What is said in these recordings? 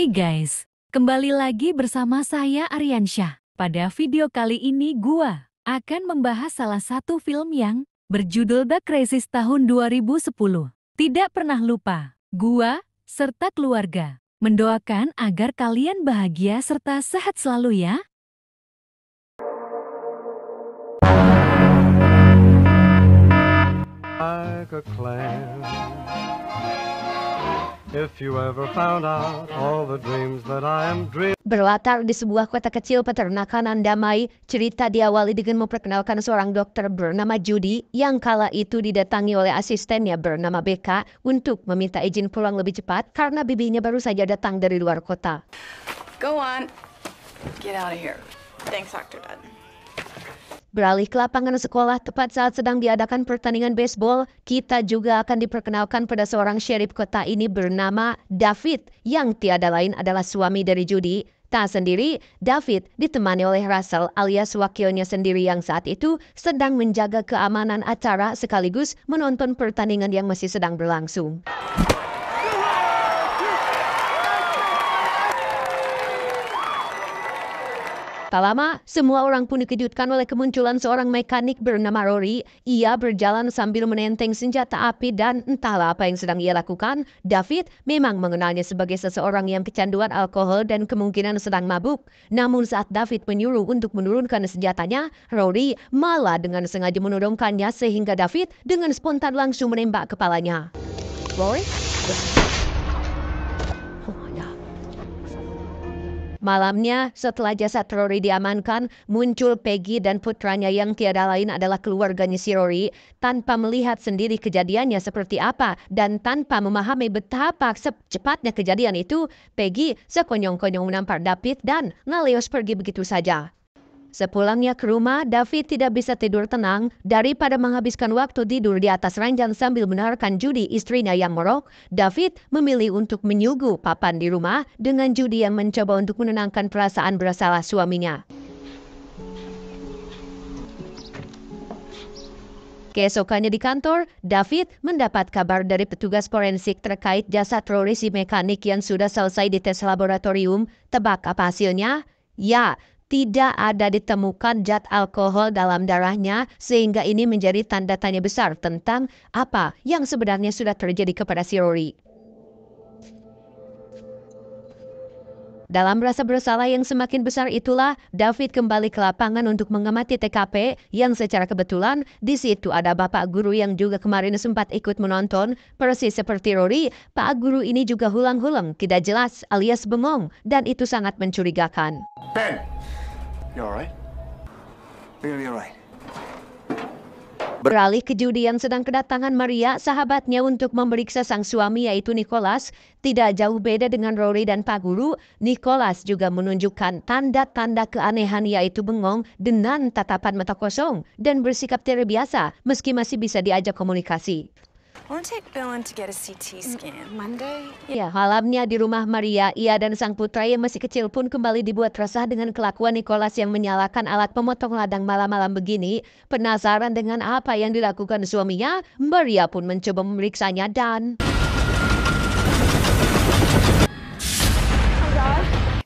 Hai guys, kembali lagi bersama saya Aryansyah. Pada video kali ini gua akan membahas salah satu film yang berjudul The Crisis tahun 2010. Tidak pernah lupa, gua serta keluarga mendoakan agar kalian bahagia serta sehat selalu ya. Like a clam. If you ever found out all the dreams that I am dreaming. Berlatar di sebuah kota kecil peternakan damai, cerita diawali dengan memperkenalkan seorang dokter bernama Judy yang kala itu didatangi oleh asistennya bernama Becca untuk meminta izin pulang lebih cepat karena bibinya baru saja datang dari luar kota. Go on. Get out of here. Thanks, Dr. Dunn. Beralih ke lapangan sekolah tepat saat sedang diadakan pertandingan baseball, kita juga akan diperkenalkan pada seorang sheriff kota ini bernama David, yang tiada lain adalah suami dari Judy. Tak sendiri, David ditemani oleh Russell alias wakilnya sendiri yang saat itu sedang menjaga keamanan acara sekaligus menonton pertandingan yang masih sedang berlangsung. Tak lama, semua orang pun dikejutkan oleh kemunculan seorang mekanik bernama Rory. Ia berjalan sambil menenteng senjata api dan entahlah apa yang sedang ia lakukan. David memang mengenalnya sebagai seseorang yang kecanduan alkohol dan kemungkinan sedang mabuk. Namun saat David menyuruh untuk menurunkan senjatanya, Rory malah dengan sengaja menodongkannya sehingga David dengan spontan langsung menembak kepalanya. Rory? Malamnya, setelah jasad Rory diamankan, muncul Peggy dan putranya yang tiada lain adalah keluarganya si Rory. Tanpa melihat sendiri kejadiannya seperti apa dan tanpa memahami betapa cepatnya kejadian itu, Peggy sekonyong-konyong menampar David dan ngeleos pergi begitu saja. Sepulangnya ke rumah, David tidak bisa tidur tenang. Daripada menghabiskan waktu tidur di atas ranjang sambil mendengarkan Judy istrinya yang morok, David memilih untuk menyuguh papan di rumah dengan Judy yang mencoba untuk menenangkan perasaan bersalah suaminya. Keesokannya di kantor, David mendapat kabar dari petugas forensik terkait jasad Rory si mekanik yang sudah selesai dites laboratorium. Tebak apa hasilnya? Ya, tidak ada ditemukan zat alkohol dalam darahnya sehingga ini menjadi tanda tanya besar tentang apa yang sebenarnya sudah terjadi kepada si Rory. Dalam rasa bersalah yang semakin besar itulah, David kembali ke lapangan untuk mengamati TKP yang secara kebetulan di situ ada bapak guru yang juga kemarin sempat ikut menonton. Persis seperti Rory, pak guru ini juga hulang-hulang, tidak jelas alias bengong dan itu sangat mencurigakan. Ben! You alright? Really alright? Beralih ke Judy yang sedang kedatangan Maria, sahabatnya untuk memeriksa sang suami yaitu Nicholas. Tidak jauh beda dengan Rory dan Pak Guru, Nicholas juga menunjukkan tanda-tanda keanehan yaitu bengong dengan tatapan mata kosong dan bersikap tidak biasa meski masih bisa diajak komunikasi. I want to take Bill in to get a CT scan. Monday? Ya, malamnya di rumah Maria, ia dan sang putra yang masih kecil pun kembali dibuat resah dengan kelakuan Nicholas yang menyalakan alat pemotong ladang malam-malam begini. Penasaran dengan apa yang dilakukan suaminya, Maria pun mencoba memeriksanya dan...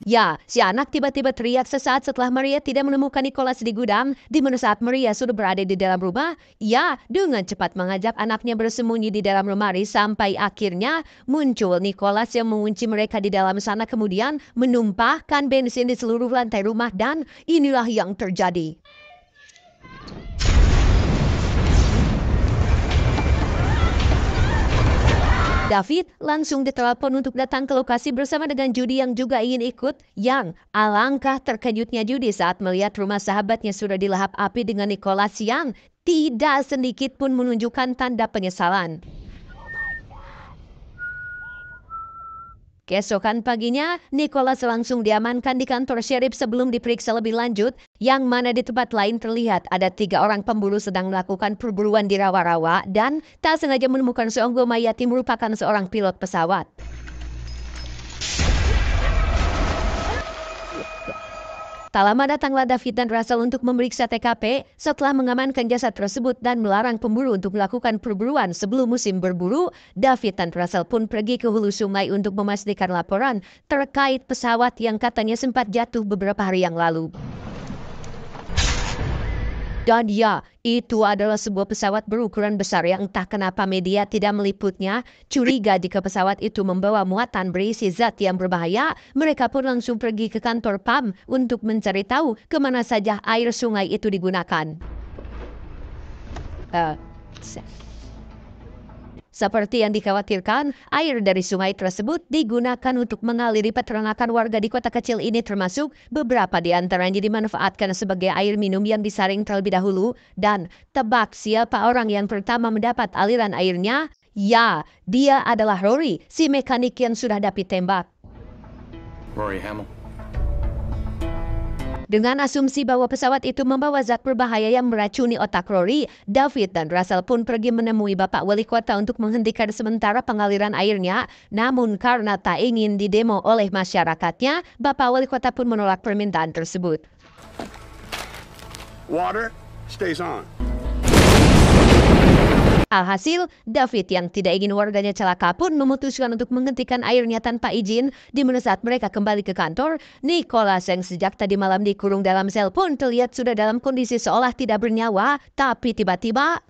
Ya, si anak tiba-tiba teriak sesaat setelah Maria tidak menemukan Nicholas di gudang. Di mana saat Maria sudah berada di dalam rumah, ia dengan cepat mengajak anaknya bersembunyi di dalam lemari sampai akhirnya muncul Nicholas yang mengunci mereka di dalam sana kemudian menumpahkan bensin di seluruh lantai rumah dan inilah yang terjadi. David langsung ditelepon untuk datang ke lokasi bersama dengan Judy yang juga ingin ikut. Yang alangkah terkejutnya Judy saat melihat rumah sahabatnya sudah dilahap api dengan Nicholas yang tidak sedikit pun menunjukkan tanda penyesalan. Keesokan paginya, Nicholas langsung diamankan di kantor sheriff sebelum diperiksa lebih lanjut, yang mana di tempat lain terlihat ada 3 orang pemburu sedang melakukan perburuan di rawa-rawa dan tak sengaja menemukan seonggok mayat yang merupakan seorang pilot pesawat. Tak lama datanglah David dan Russell untuk memeriksa TKP setelah mengamankan jasad tersebut dan melarang pemburu untuk melakukan perburuan sebelum musim berburu. David dan Russell pun pergi ke hulu sungai untuk memastikan laporan terkait pesawat yang katanya sempat jatuh beberapa hari yang lalu. Dan ya, itu adalah sebuah pesawat berukuran besar yang entah kenapa media tidak meliputnya. Curiga jika pesawat itu membawa muatan berisi zat yang berbahaya, mereka pun langsung pergi ke kantor PAM untuk mencari tahu kemana saja air sungai itu digunakan. Seperti yang dikhawatirkan, air dari sungai tersebut digunakan untuk mengaliri peternakan warga di kota kecil ini, termasuk beberapa di antaranya dimanfaatkan sebagai air minum yang disaring terlebih dahulu. Dan tebak siapa orang yang pertama mendapat aliran airnya? Ya, dia adalah Rory, si mekanik yang sudah David tembak. Rory Hamill. Dengan asumsi bahwa pesawat itu membawa zat berbahaya yang meracuni otak Rory, David dan Russell pun pergi menemui Bapak Wali Kota untuk menghentikan sementara pengaliran airnya. Namun karena tak ingin didemo oleh masyarakatnya, Bapak Wali Kota pun menolak permintaan tersebut. Water stays on. Alhasil, David yang tidak ingin warganya celaka pun memutuskan untuk menghentikan airnya tanpa izin. Di mana saat mereka kembali ke kantor, Nicholas yang sejak tadi malam dikurung dalam sel pun terlihat sudah dalam kondisi seolah tidak bernyawa. Tapi tiba-tiba...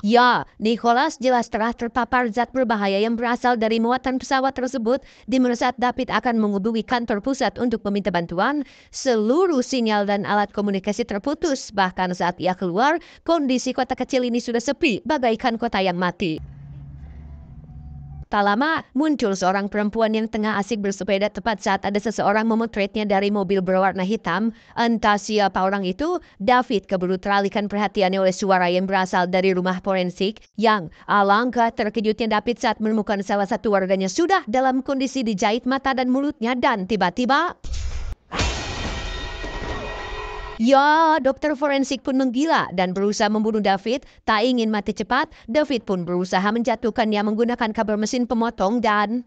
Ya, Nicholas jelas telah terpapar zat berbahaya yang berasal dari muatan pesawat tersebut. Di mana saat David akan menghubungi kantor pusat untuk meminta bantuan, seluruh sinyal dan alat komunikasi terputus. Bahkan saat ia keluar, kondisi kota kecil ini sudah sepi, bagaikan kota yang mati. Tak lama, muncul seorang perempuan yang tengah asik bersepeda tepat saat ada seseorang memotretnya dari mobil berwarna hitam. Entah siapa orang itu, David keburu teralihkan perhatiannya oleh suara yang berasal dari rumah forensik. Yang alangkah terkejutnya David saat menemukan salah satu warganya sudah dalam kondisi dijahit mata dan mulutnya, dan tiba-tiba... Ya, dokter forensik pun menggila dan berusaha membunuh David. Tak ingin mati cepat, David pun berusaha menjatuhkannya menggunakan kabel mesin pemotong dan...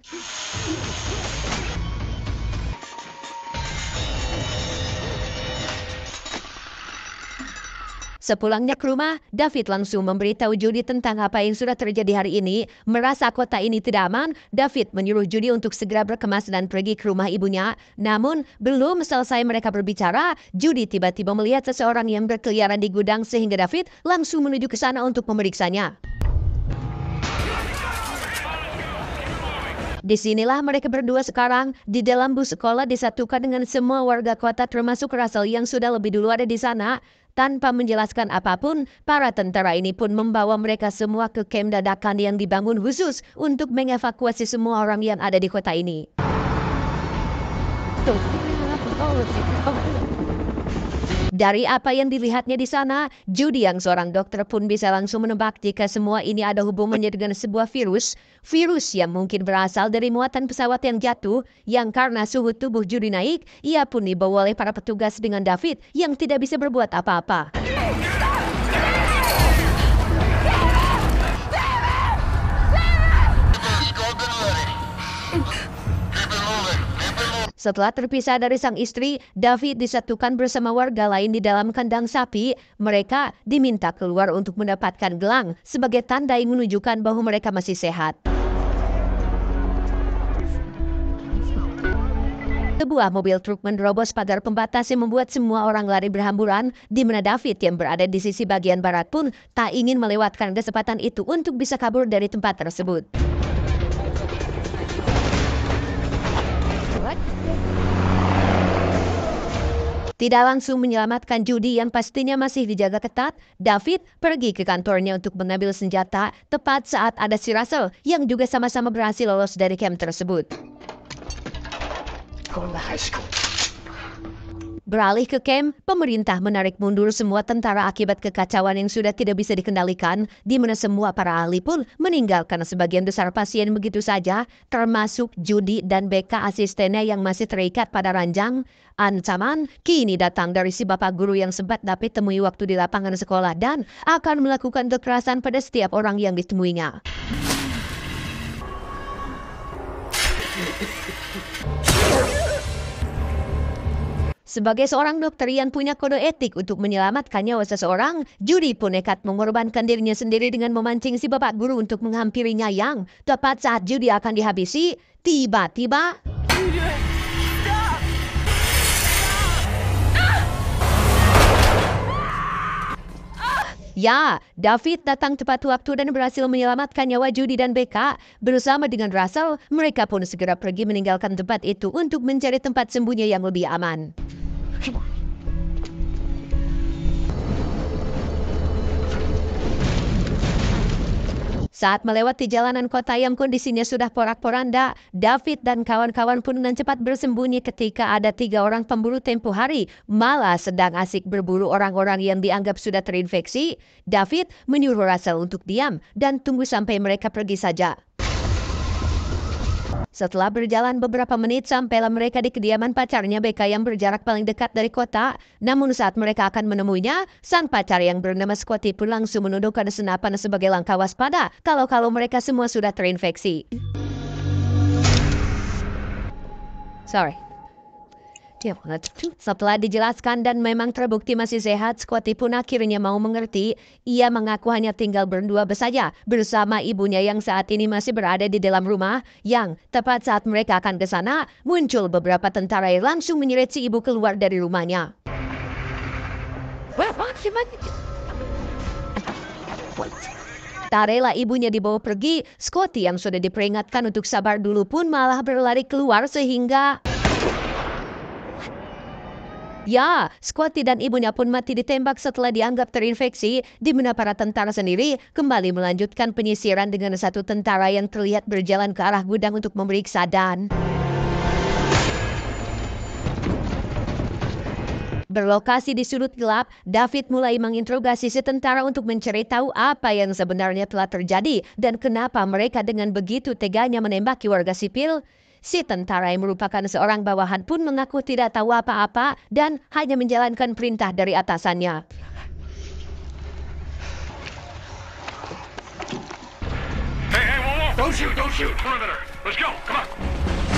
Sepulangnya ke rumah, David langsung memberitahu Judy tentang apa yang sudah terjadi hari ini. Merasa kota ini tidak aman, David menyuruh Judy untuk segera berkemas dan pergi ke rumah ibunya. Namun, belum selesai mereka berbicara, Judy tiba-tiba melihat seseorang yang berkeliaran di gudang sehingga David langsung menuju ke sana untuk memeriksanya. Disinilah mereka berdua sekarang, di dalam bus sekolah disatukan dengan semua warga kota termasuk Russell yang sudah lebih dulu ada di sana. Tanpa menjelaskan apapun, para tentara ini pun membawa mereka semua ke kem dadakan yang dibangun khusus untuk mengevakuasi semua orang yang ada di kota ini. Dari apa yang dilihatnya di sana, Judy yang seorang dokter pun bisa langsung menebak jika semua ini ada hubungannya dengan sebuah virus yang mungkin berasal dari muatan pesawat yang jatuh, yang karena suhu tubuh Judy naik, ia pun dibawa oleh para petugas dengan David yang tidak bisa berbuat apa-apa. Setelah terpisah dari sang istri, David disatukan bersama warga lain di dalam kandang sapi. Mereka diminta keluar untuk mendapatkan gelang sebagai tanda yang menunjukkan bahwa mereka masih sehat. Sebuah mobil truk menerobos pagar pembatas yang membuat semua orang lari berhamburan, di mana David yang berada di sisi bagian barat pun tak ingin melewatkan kesempatan itu untuk bisa kabur dari tempat tersebut. Tidak langsung menyelamatkan Judy yang pastinya masih dijaga ketat, David pergi ke kantornya untuk mengambil senjata tepat saat ada si Russell yang juga sama-sama berhasil lolos dari camp tersebut. Beralih ke camp, pemerintah menarik mundur semua tentara akibat kekacauan yang sudah tidak bisa dikendalikan, di mana semua para ahli pun meninggalkan sebagian besar pasien begitu saja, termasuk Judy dan Becca asistennya yang masih terikat pada ranjang. Ancaman kini datang dari si bapak guru yang sempat David temui waktu di lapangan sekolah dan akan melakukan kekerasan pada setiap orang yang ditemuinya. Sebagai seorang dokter yang punya kode etik untuk menyelamatkan nyawa seseorang, Judy pun nekat mengorbankan dirinya sendiri dengan memancing si bapak guru untuk menghampirinya yang tepat saat Judy akan dihabisi, tiba-tiba... Ya, David datang tepat waktu dan berhasil menyelamatkan nyawa Judy dan Becca. Bersama dengan Russell, mereka pun segera pergi meninggalkan tempat itu untuk mencari tempat sembunyi yang lebih aman. Saat melewati jalanan kota yang kondisinya sudah porak-poranda, David dan kawan-kawan pun dengan cepat bersembunyi ketika ada 3 orang pemburu tempo hari malah sedang asik berburu orang-orang yang dianggap sudah terinfeksi. David menyuruh Russell untuk diam dan tunggu sampai mereka pergi saja. Setelah berjalan beberapa menit sampailah mereka di kediaman pacarnya Becca yang berjarak paling dekat dari kota. Namun saat mereka akan menemuinya, sang pacar yang bernama Scotty pun langsung menundukkan senapan sebagai langkah waspada kalau mereka semua sudah terinfeksi. Setelah dijelaskan dan memang terbukti masih sehat, Scotty pun akhirnya mau mengerti. Ia mengaku hanya tinggal berdua saja bersama ibunya yang saat ini masih berada di dalam rumah. Yang tepat saat mereka akan ke sana, muncul beberapa tentara yang langsung menyeret si ibu keluar dari rumahnya. Tak rela ibunya dibawa pergi, Scotty yang sudah diperingatkan untuk sabar dulu pun malah berlari keluar sehingga... Ya, Scotty dan ibunya pun mati ditembak setelah dianggap terinfeksi, di mana para tentara sendiri kembali melanjutkan penyisiran dengan satu tentara yang terlihat berjalan ke arah gudang untuk memeriksa dan... Berlokasi di sudut gelap, David mulai menginterogasi si tentara untuk mencari tahu apa yang sebenarnya telah terjadi dan kenapa mereka dengan begitu teganya menembaki warga sipil. Si tentara yang merupakan seorang bawahan pun mengaku tidak tahu apa-apa dan hanya menjalankan perintah dari atasannya. Hey, whoa. Don't shoot. Perimeter. Let's go. Come on.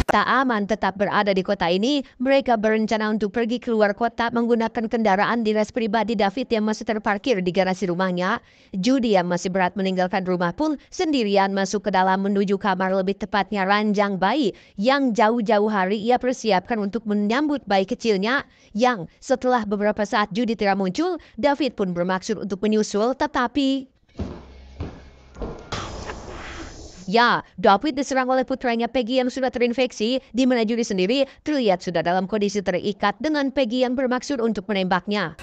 Tak aman tetap berada di kota ini, mereka berencana untuk pergi keluar kota menggunakan kendaraan dinas pribadi David yang masih terparkir di garasi rumahnya. Judy yang masih berat meninggalkan rumah pun sendirian masuk ke dalam menuju kamar, lebih tepatnya ranjang bayi yang jauh-jauh hari ia persiapkan untuk menyambut bayi kecilnya. Yang setelah beberapa saat Judy tidak muncul, David pun bermaksud untuk menyusul, tetapi... Ya, David diserang oleh putranya Peggy yang sudah terinfeksi, di mana Judy sendiri terlihat sudah dalam kondisi terikat dengan Peggy yang bermaksud untuk menembaknya.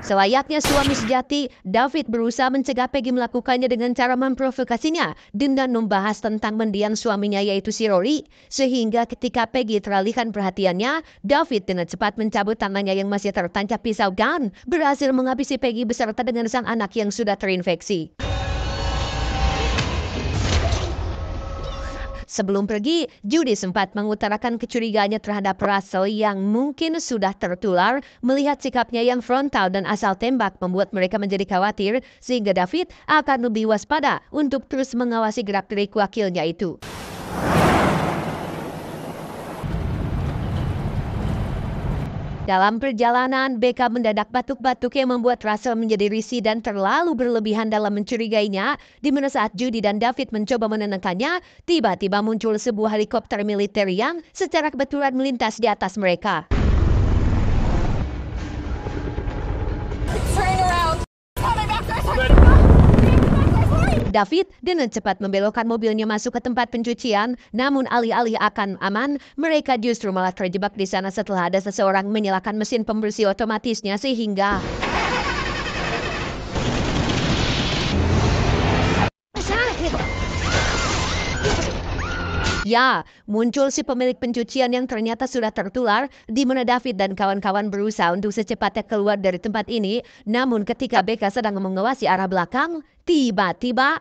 Selayaknya suami sejati, David berusaha mencegah Peggy melakukannya dengan cara memprovokasinya dengan membahas tentang mendiang suaminya yaitu si Rory. Sehingga ketika Peggy teralihkan perhatiannya, David dengan cepat mencabut tangannya yang masih tertancap pisau dan berhasil menghabisi Peggy beserta dengan sang anak yang sudah terinfeksi. Sebelum pergi, Judy sempat mengutarakan kecurigaannya terhadap Russell yang mungkin sudah tertular. Melihat sikapnya yang frontal dan asal tembak membuat mereka menjadi khawatir, sehingga David akan lebih waspada untuk terus mengawasi gerak-gerik wakilnya itu. Dalam perjalanan, Becca mendadak batuk-batuk yang membuat Russell menjadi risih dan terlalu berlebihan dalam mencurigainya, di mana saat Judy dan David mencoba menenangkannya, tiba-tiba muncul sebuah helikopter militer yang secara kebetulan melintas di atas mereka. David dengan cepat membelokkan mobilnya masuk ke tempat pencucian, namun alih-alih akan aman, mereka justru malah terjebak di sana setelah ada seseorang menyalakan mesin pembersih otomatisnya sehingga... Ya, muncul si pemilik pencucian yang ternyata sudah tertular, di mana David dan kawan-kawan berusaha untuk secepatnya keluar dari tempat ini. Namun ketika Becca sedang mengawasi arah belakang, tiba-tiba...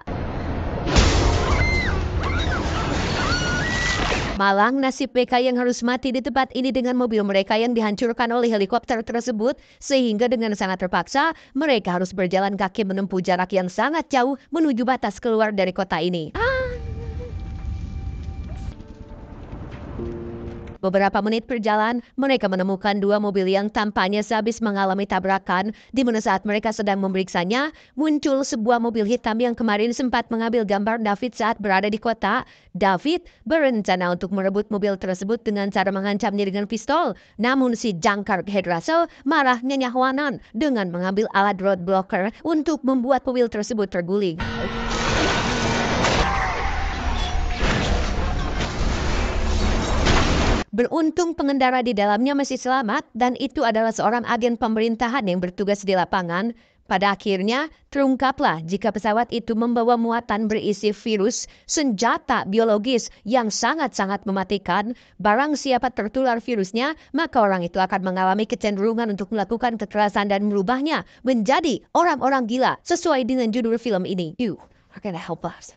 Malang nasib PK yang harus mati di tempat ini dengan mobil mereka yang dihancurkan oleh helikopter tersebut, sehingga dengan sangat terpaksa mereka harus berjalan kaki menempuh jarak yang sangat jauh menuju batas keluar dari kota ini. Beberapa menit berjalan, mereka menemukan dua mobil yang tampaknya sehabis mengalami tabrakan, di mana saat mereka sedang memeriksanya, muncul sebuah mobil hitam yang kemarin sempat mengambil gambar David saat berada di kota. David berencana untuk merebut mobil tersebut dengan cara mengancamnya dengan pistol. Namun si jangkar Head Russell marah nyahwanan dengan mengambil alat road blocker untuk membuat mobil tersebut terguling. Beruntung pengendara di dalamnya masih selamat dan itu adalah seorang agen pemerintahan yang bertugas di lapangan. Pada akhirnya, terungkaplah jika pesawat itu membawa muatan berisi virus, senjata biologis yang sangat-sangat mematikan. Barang siapa tertular virusnya, maka orang itu akan mengalami kecenderungan untuk melakukan kekerasan dan merubahnya menjadi orang-orang gila sesuai dengan judul film ini. You, how can I help us?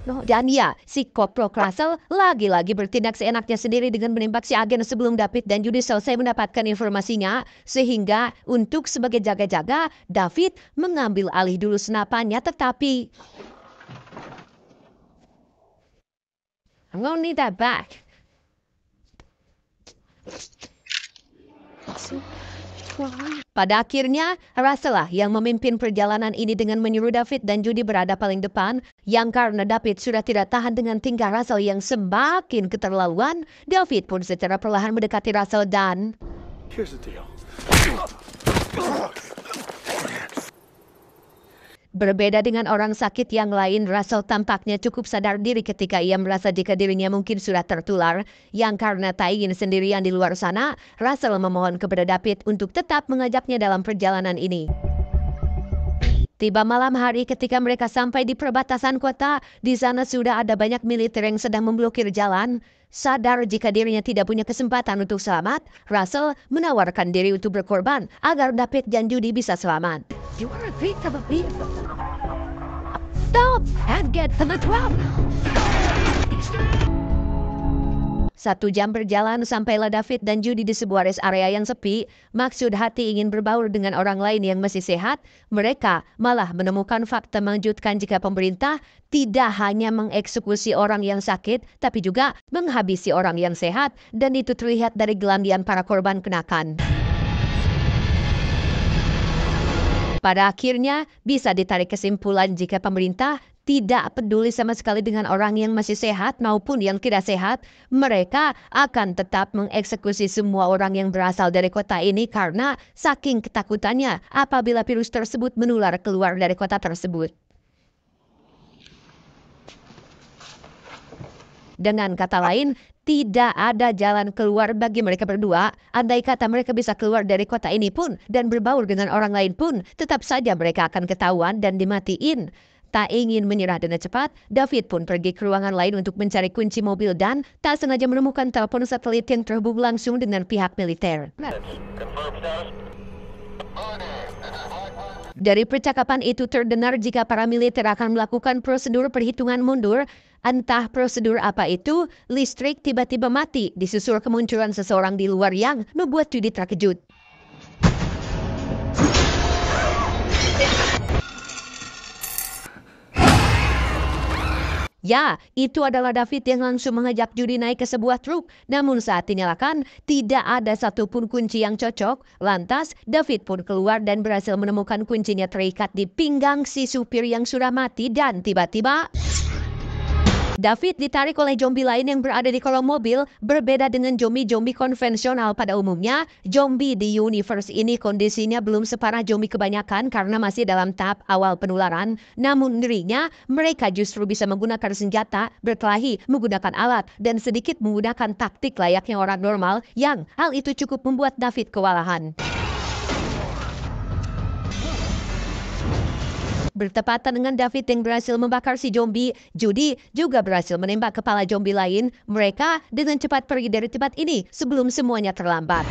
Dan ya, si Kopro Russell lagi-lagi bertindak seenaknya sendiri dengan menembak si agen sebelum David dan Judy selesai mendapatkan informasinya. Sehingga untuk sebagai jaga-jaga, David mengambil alih dulu senapannya, tetapi I'm gonna need that back. Pada akhirnya, Russell lah yang memimpin perjalanan ini dengan menyuruh David dan Judy berada paling depan, yang karena David sudah tidak tahan dengan tingkah Russell yang semakin keterlaluan, David pun secara perlahan mendekati Russell dan Here's the deal. berbeda dengan orang sakit yang lain, Russell tampaknya cukup sadar diri ketika ia merasa jika dirinya mungkin sudah tertular. Yang karena tak ingin sendirian di luar sana, Russell memohon kepada David untuk tetap mengajaknya dalam perjalanan ini. Tiba malam hari ketika mereka sampai di perbatasan kota, di sana sudah ada banyak militer yang sedang memblokir jalan. Sadar jika dirinya tidak punya kesempatan untuk selamat, Russell menawarkan diri untuk berkorban agar David dan Judy bisa selamat. You are a victim of me. Stop and get to the drum. 1 jam berjalan sampailah David dan Judy di sebuah rest area yang sepi. Maksud hati ingin berbaur dengan orang lain yang masih sehat. Mereka malah menemukan fakta mengejutkan jika pemerintah tidak hanya mengeksekusi orang yang sakit, tapi juga menghabisi orang yang sehat. Dan itu terlihat dari gelandian para korban kenakan. Pada akhirnya, bisa ditarik kesimpulan jika pemerintah tidak peduli sama sekali dengan orang yang masih sehat maupun yang tidak sehat, mereka akan tetap mengeksekusi semua orang yang berasal dari kota ini karena saking ketakutannya apabila virus tersebut menular keluar dari kota tersebut. Dengan kata lain, tidak ada jalan keluar bagi mereka berdua. Andai kata mereka bisa keluar dari kota ini pun dan berbaur dengan orang lain pun, tetap saja mereka akan ketahuan dan dimatiin. Tak ingin menyerah dengan cepat, David pun pergi ke ruangan lain untuk mencari kunci mobil dan tak sengaja menemukan telepon satelit yang terhubung langsung dengan pihak militer. Dari percakapan itu terdengar jika para militer akan melakukan prosedur perhitungan mundur. Entah prosedur apa itu, listrik tiba-tiba mati disusul kemunculan seseorang di luar yang membuat Judy terkejut. Ya, itu adalah David yang langsung mengajak Judy naik ke sebuah truk. Namun saat dinyalakan, tidak ada satupun kunci yang cocok. Lantas, David pun keluar dan berhasil menemukan kuncinya terikat di pinggang si supir yang sudah mati dan tiba-tiba David ditarik oleh zombie lain yang berada di kolong mobil. Berbeda dengan zombie-zombie konvensional pada umumnya, zombie di universe ini kondisinya belum separah zombie kebanyakan karena masih dalam tahap awal penularan. Namun ngerinya, mereka justru bisa menggunakan senjata, berkelahi, menggunakan alat, dan sedikit menggunakan taktik layaknya orang normal yang hal itu cukup membuat David kewalahan. Bertepatan dengan David yang berhasil membakar si zombie, Judy juga berhasil menembak kepala zombie lain. Mereka dengan cepat pergi dari tempat ini sebelum semuanya terlambat.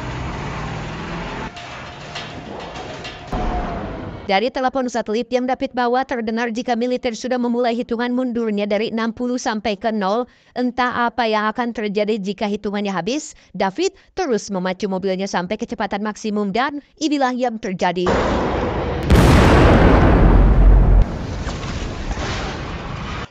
Dari telepon satelit yang David bawa terdengar jika militer sudah memulai hitungan mundurnya dari 60 sampai ke 0. Entah apa yang akan terjadi jika hitungannya habis. David terus memacu mobilnya sampai kecepatan maksimum dan inilah yang terjadi.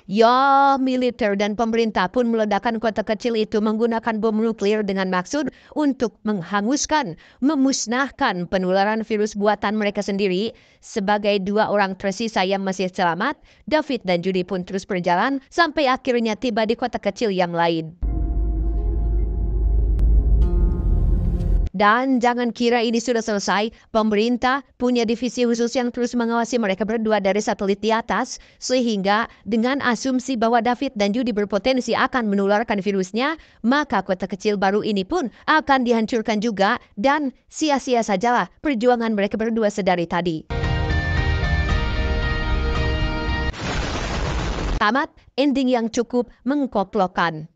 Ya, militer dan pemerintah pun meledakkan kota kecil itu menggunakan bom nuklir dengan maksud untuk menghanguskan, memusnahkan penularan virus buatan mereka sendiri. Sebagai 2 orang tersisa yang masih selamat, David dan Judy pun terus berjalan sampai akhirnya tiba di kota kecil yang lain. Dan jangan kira ini sudah selesai, pemerintah punya divisi khusus yang terus mengawasi mereka berdua dari satelit di atas, sehingga dengan asumsi bahwa David dan Judy berpotensi akan menularkan virusnya, maka kota kecil baru ini pun akan dihancurkan juga dan sia-sia sajalah perjuangan mereka berdua sedari tadi. Tamat ending yang cukup mengkoplokkan.